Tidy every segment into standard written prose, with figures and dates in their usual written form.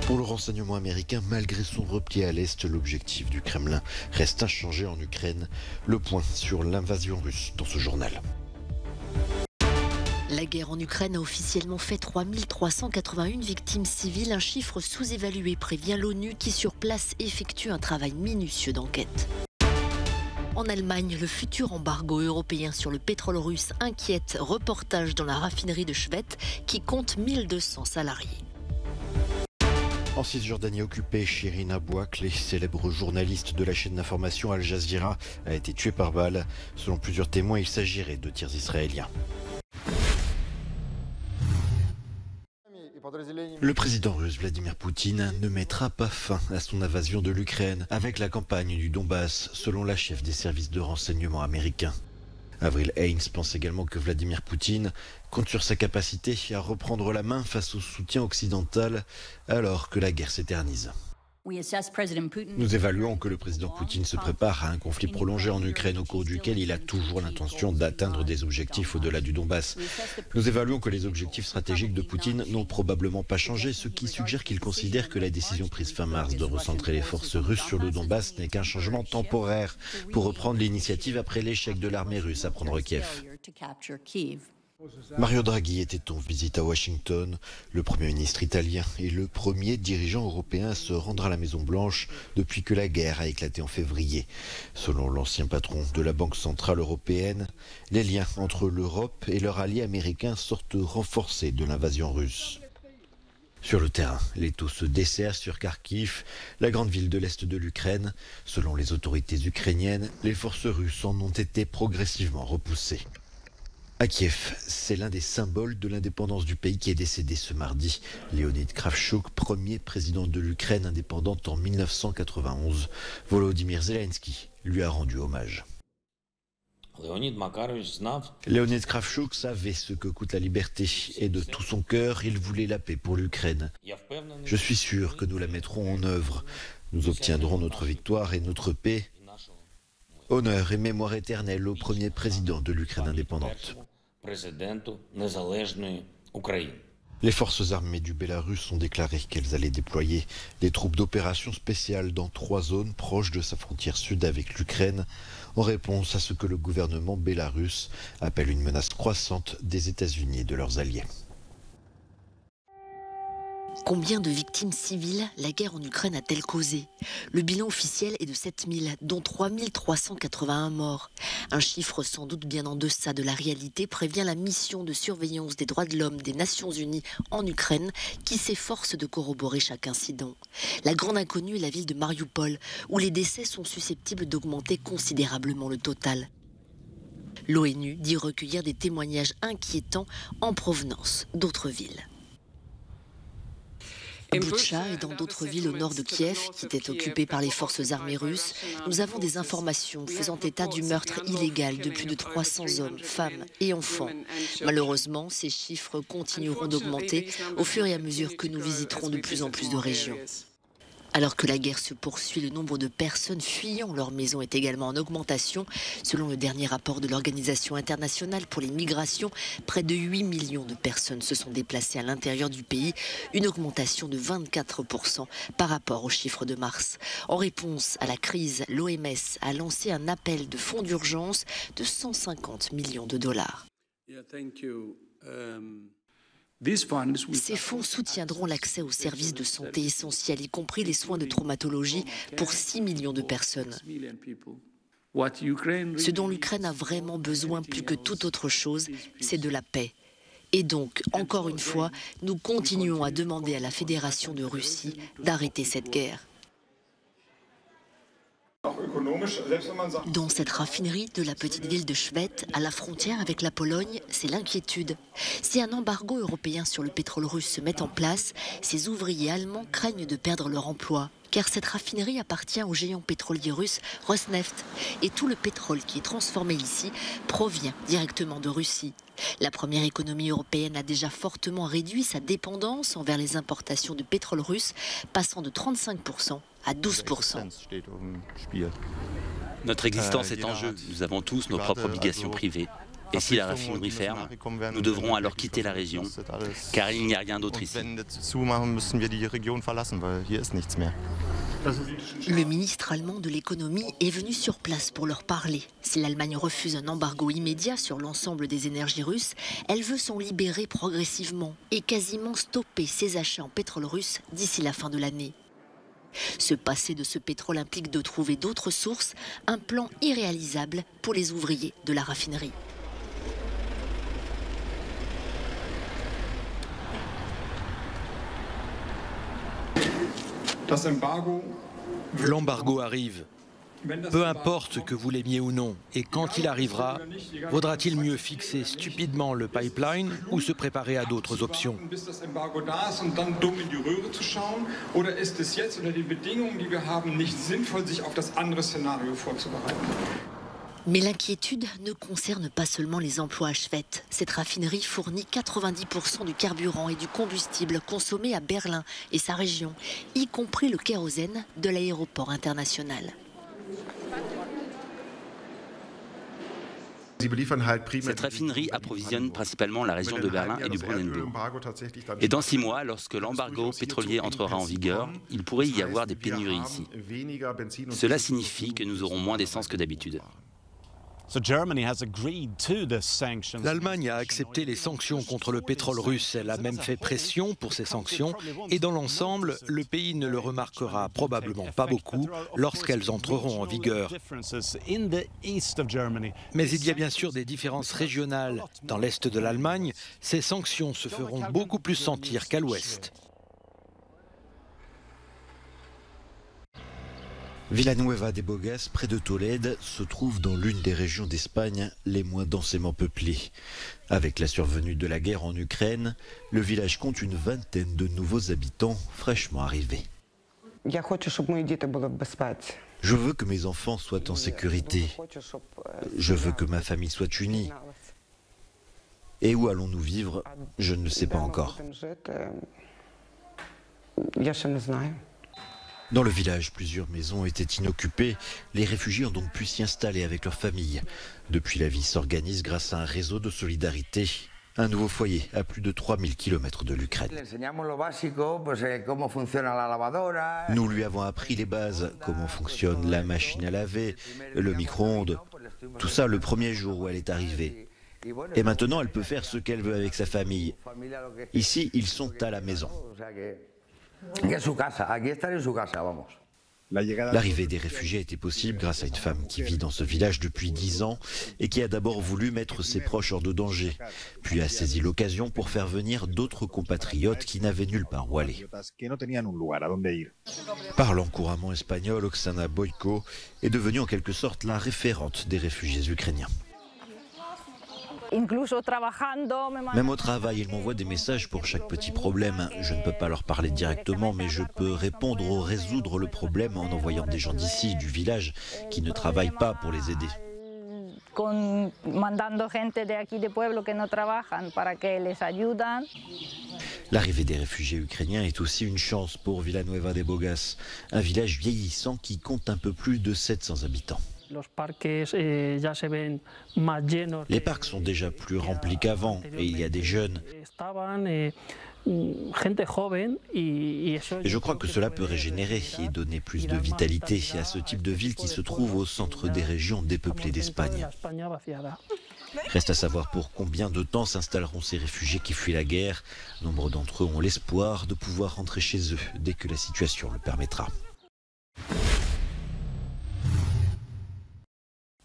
Pour le renseignement américain, malgré son repli à l'Est, l'objectif du Kremlin reste inchangé en Ukraine. Le point sur l'invasion russe dans ce journal. La guerre en Ukraine a officiellement fait 3381 victimes civiles, un chiffre sous-évalué, prévient l'ONU qui sur place effectue un travail minutieux d'enquête. En Allemagne, le futur embargo européen sur le pétrole russe inquiète. Reportage dans la raffinerie de Schwedt qui compte 1200 salariés. En Cisjordanie occupée, Shirin Abu Akleh, célèbre journaliste de la chaîne d'information Al Jazeera, a été tuée par balle. Selon plusieurs témoins, il s'agirait de tirs israéliens. Le président russe Vladimir Poutine ne mettra pas fin à son invasion de l'Ukraine avec la campagne du Donbass, selon la chef des services de renseignement américains. Avril Haines pense également que Vladimir Poutine compte sur sa capacité à reprendre la main face au soutien occidental alors que la guerre s'éternise. Nous évaluons que le président Poutine se prépare à un conflit prolongé en Ukraine au cours duquel il a toujours l'intention d'atteindre des objectifs au-delà du Donbass. Nous évaluons que les objectifs stratégiques de Poutine n'ont probablement pas changé, ce qui suggère qu'il considère que la décision prise fin mars de recentrer les forces russes sur le Donbass n'est qu'un changement temporaire pour reprendre l'initiative après l'échec de l'armée russe à prendre Kiev. Mario Draghi était en visite à Washington. Le Premier ministre italien est le premier dirigeant européen à se rendre à la Maison-Blanche depuis que la guerre a éclaté en février. Selon l'ancien patron de la Banque centrale européenne, les liens entre l'Europe et leurs alliés américains sortent renforcés de l'invasion russe. Sur le terrain, les taux se desserrent sur Kharkiv, la grande ville de l'est de l'Ukraine. Selon les autorités ukrainiennes, les forces russes en ont été progressivement repoussées. À Kiev, c'est l'un des symboles de l'indépendance du pays qui est décédé ce mardi. Leonid Kravchuk, premier président de l'Ukraine indépendante en 1991. Volodymyr Zelensky lui a rendu hommage. Leonid Kravchuk savait ce que coûte la liberté et de tout son cœur, il voulait la paix pour l'Ukraine. Je suis sûr que nous la mettrons en œuvre. Nous obtiendrons notre victoire et notre paix. Honneur et mémoire éternelle au premier président de l'Ukraine indépendante. Les forces armées du Bélarus ont déclaré qu'elles allaient déployer des troupes d'opération spéciales dans 3 zones proches de sa frontière sud avec l'Ukraine, en réponse à ce que le gouvernement bélarusse appelle une menace croissante des États-Unis et de leurs alliés. Combien de victimes civiles la guerre en Ukraine a-t-elle causé? Le bilan officiel est de 7000, dont 3381 morts. Un chiffre sans doute bien en deçà de la réalité, prévient la mission de surveillance des droits de l'homme des Nations Unies en Ukraine, qui s'efforce de corroborer chaque incident. La grande inconnue est la ville de Mariupol, où les décès sont susceptibles d'augmenter considérablement le total. L'ONU dit recueillir des témoignages inquiétants en provenance d'autres villes. À Boutcha et dans d'autres villes au nord de Kiev, qui étaient occupées par les forces armées russes, nous avons des informations faisant état du meurtre illégal de plus de 300 hommes, femmes et enfants. Malheureusement, ces chiffres continueront d'augmenter au fur et à mesure que nous visiterons de plus en plus de régions. Alors que la guerre se poursuit, le nombre de personnes fuyant leur maison est également en augmentation. Selon le dernier rapport de l'Organisation internationale pour les migrations, près de 8 millions de personnes se sont déplacées à l'intérieur du pays, une augmentation de 24% par rapport aux chiffres de mars. En réponse à la crise, l'OMS a lancé un appel de fonds d'urgence de 150 millions de dollars. Ces fonds soutiendront l'accès aux services de santé essentiels, y compris les soins de traumatologie, pour 6 millions de personnes. Ce dont l'Ukraine a vraiment besoin plus que toute autre chose, c'est de la paix. Et donc, encore une fois, nous continuons à demander à la Fédération de Russie d'arrêter cette guerre. Dans cette raffinerie de la petite ville de Schwedt, à la frontière avec la Pologne, c'est l'inquiétude. Si un embargo européen sur le pétrole russe se met en place, ces ouvriers allemands craignent de perdre leur emploi. Car cette raffinerie appartient au géant pétrolier russe Rosneft. Et tout le pétrole qui est transformé ici provient directement de Russie. La première économie européenne a déjà fortement réduit sa dépendance envers les importations de pétrole russe, passant de 35% à 12%. Notre existence est en jeu. Nous avons tous nos propres obligations privées. Et si la raffinerie ferme, nous devrons alors quitter la région, car il n'y a rien d'autre ici. Le ministre allemand de l'économie est venu sur place pour leur parler. Si l'Allemagne refuse un embargo immédiat sur l'ensemble des énergies russes, elle veut s'en libérer progressivement et quasiment stopper ses achats en pétrole russe d'ici la fin de l'année. Se passer de ce pétrole implique de trouver d'autres sources, un plan irréalisable pour les ouvriers de la raffinerie. L'embargo arrive. Peu importe que vous l'aimiez ou non, et quand il arrivera, vaudra-t-il mieux fixer stupidement le pipeline ou se préparer à d'autres options? Mais l'inquiétude ne concerne pas seulement les emplois à Schwedt. Cette raffinerie fournit 90% du carburant et du combustible consommé à Berlin et sa région, y compris le kérosène de l'aéroport international. Cette raffinerie approvisionne principalement la région de Berlin et du Brandenburg. Et dans 6 mois, lorsque l'embargo pétrolier entrera en vigueur, il pourrait y avoir des pénuries ici. Cela signifie que nous aurons moins d'essence que d'habitude. L'Allemagne a accepté les sanctions contre le pétrole russe. Elle a même fait pression pour ces sanctions. Et dans l'ensemble, le pays ne le remarquera probablement pas beaucoup lorsqu'elles entreront en vigueur. Mais il y a bien sûr des différences régionales. Dans l'est de l'Allemagne, ces sanctions se feront beaucoup plus sentir qu'à l'ouest. Villanueva de Bogas, près de Tolède, se trouve dans l'une des régions d'Espagne les moins densément peuplées. Avec la survenue de la guerre en Ukraine, le village compte une vingtaine de nouveaux habitants fraîchement arrivés. Je veux que mes enfants soient en sécurité. Je veux que ma famille soit unie. Et où allons-nous vivre? Je ne le sais pas encore. Dans le village, plusieurs maisons étaient inoccupées. Les réfugiés ont donc pu s'y installer avec leurs familles. Depuis, la vie s'organise grâce à un réseau de solidarité. Un nouveau foyer à plus de 3000 km de l'Ukraine. Nous lui avons appris les bases, comment fonctionne la machine à laver, le micro-ondes. Tout ça le premier jour où elle est arrivée. Et maintenant, elle peut faire ce qu'elle veut avec sa famille. Ici, ils sont à la maison. L'arrivée des réfugiés a été possible grâce à une femme qui vit dans ce village depuis 10 ans et qui a d'abord voulu mettre ses proches hors de danger, puis a saisi l'occasion pour faire venir d'autres compatriotes qui n'avaient nulle part où aller. Parlant couramment espagnol, Oksana Boyko est devenue en quelque sorte la référente des réfugiés ukrainiens. Même au travail, ils m'envoient des messages pour chaque petit problème. Je ne peux pas leur parler directement, mais je peux répondre ou résoudre le problème en envoyant des gens d'ici, du village, qui ne travaillent pas pour les aider. L'arrivée des réfugiés ukrainiens est aussi une chance pour Villanueva de Bogas, un village vieillissant qui compte un peu plus de 700 habitants. Les parcs sont déjà plus remplis qu'avant et il y a des jeunes. Et je crois que cela peut régénérer et donner plus de vitalité à ce type de ville qui se trouve au centre des régions dépeuplées d'Espagne. Reste à savoir pour combien de temps s'installeront ces réfugiés qui fuient la guerre. Nombre d'entre eux ont l'espoir de pouvoir rentrer chez eux dès que la situation le permettra.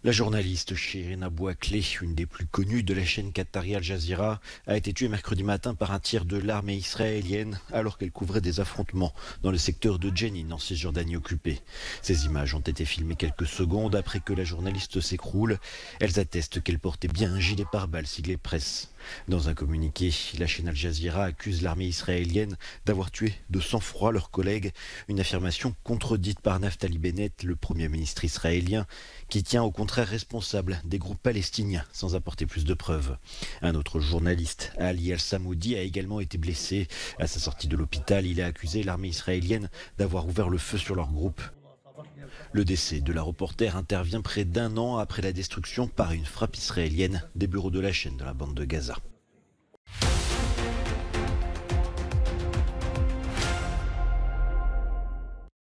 La journaliste Shirin Abu Akleh, une des plus connues de la chaîne qatari Al Jazeera, a été tuée mercredi matin par un tir de l'armée israélienne alors qu'elle couvrait des affrontements dans le secteur de Jenin en Cisjordanie occupée. Ces images ont été filmées quelques secondes après que la journaliste s'écroule. Elles attestent qu'elle portait bien un gilet pare-balles siglé presse. Dans un communiqué, la chaîne Al Jazeera accuse l'armée israélienne d'avoir tué de sang-froid leurs collègues, une affirmation contredite par Naftali Bennett, le Premier ministre israélien, qui tient au contraire responsable des groupes palestiniens sans apporter plus de preuves. Un autre journaliste, Ali Al-Samoudi, a également été blessé. À sa sortie de l'hôpital, il a accusé l'armée israélienne d'avoir ouvert le feu sur leur groupe. Le décès de la reporter intervient près d'1 an après la destruction par une frappe israélienne des bureaux de la chaîne de la bande de Gaza.